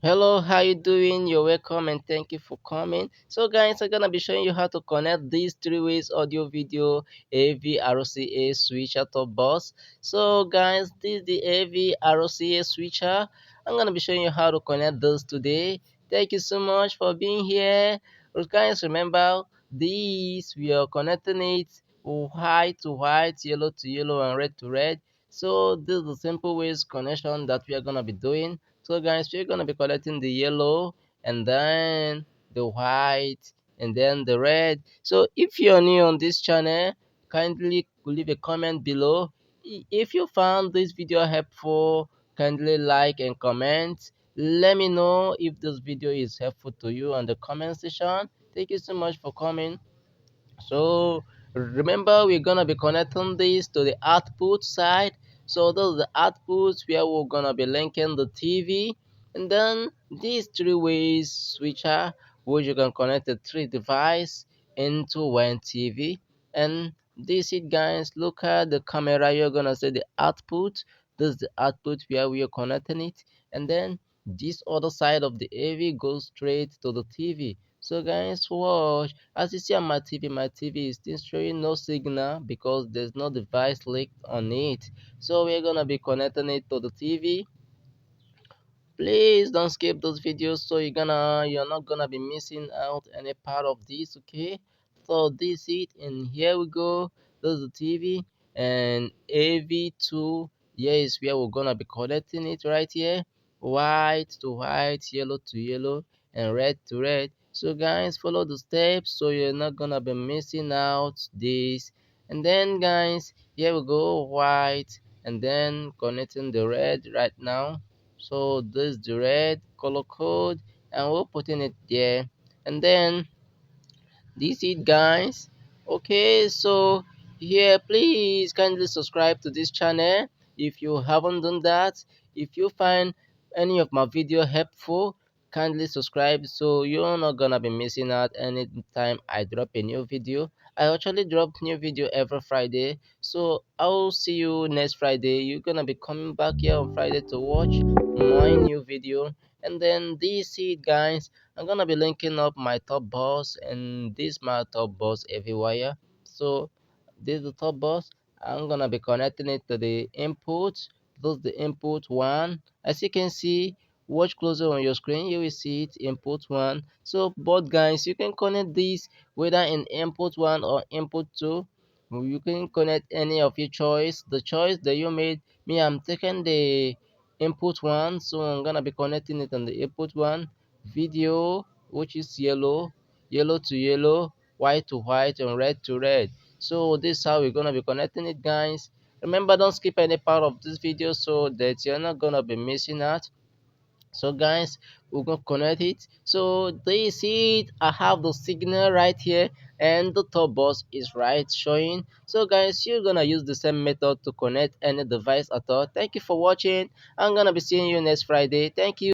Hello, how you doing? You're welcome and thank you for coming. So guys, I'm gonna be showing you how to connect these three ways audio video AV RCA switcher to bus. So guys, this is the AV RCA switcher. I'm gonna be showing you how to connect those today. Thank you so much for being here. Guys, remember these we are connecting it white to white, yellow to yellow, and red to red. So this is the simple ways connection that we are gonna be doing. So guys, we're gonna be collecting the yellow and then the white and then the red. So if you're new on this channel, kindly leave a comment below. If you found this video helpful, kindly like and comment. Let me know if this video is helpful to you on the comment section. Thank you so much for coming. So remember, we're gonna be connecting this to the output side. So this is the output where we're gonna be linking the TV, and then these three ways switcher which you can connect the three device into one TV. And this it guys, look at the camera. You're gonna see the output. This is the output where we are connecting it, and then this other side of the AV goes straight to the TV. So guys, watch. As you see on my TV is still showing no signal because there's no device linked on it. So we're gonna be connecting it to the TV. Please don't skip those videos so you're not gonna be missing out any part of this, okay? So this it and here we go. This is the TV and AV2. Here is where we're gonna be connecting it right here. White to white, yellow to yellow, and red to red. So guys, follow the steps so you're not gonna be missing out this. And then guys, here we go, white, and then connecting the red right now. So this is the red color code and we're putting it there, and then this it guys. Okay, so here please kindly subscribe to this channel if you haven't done that. If you find any of my video helpful, kindly subscribe so you're not gonna be missing out anytime I drop a new video. I actually drop new video every Friday, so I'll see you next Friday. You're gonna be coming back here on Friday to watch my new video. And then this it guys, I'm gonna be linking up my top boss and this my top boss everywhere. So this is the top boss. I'm gonna be connecting it to the input. This is the input one. As you can see, watch closer on your screen. You will see it input one. So both guys, you can connect this whether in input one or input two. You can connect any of your choice. The choice that you made. Me, I'm taking the input one, so I'm gonna be connecting it on the input one video, which is yellow, yellow to yellow, white to white, and red to red. So this is how we're gonna be connecting it guys. Remember, don't skip any part of this video so that you're not gonna be missing out. So guys, we're gonna connect it. So they see it, I have the signal right here and the top box is right showing. So guys, you're gonna use the same method to connect any device at all. Thank you for watching. I'm gonna be seeing you next Friday. Thank you.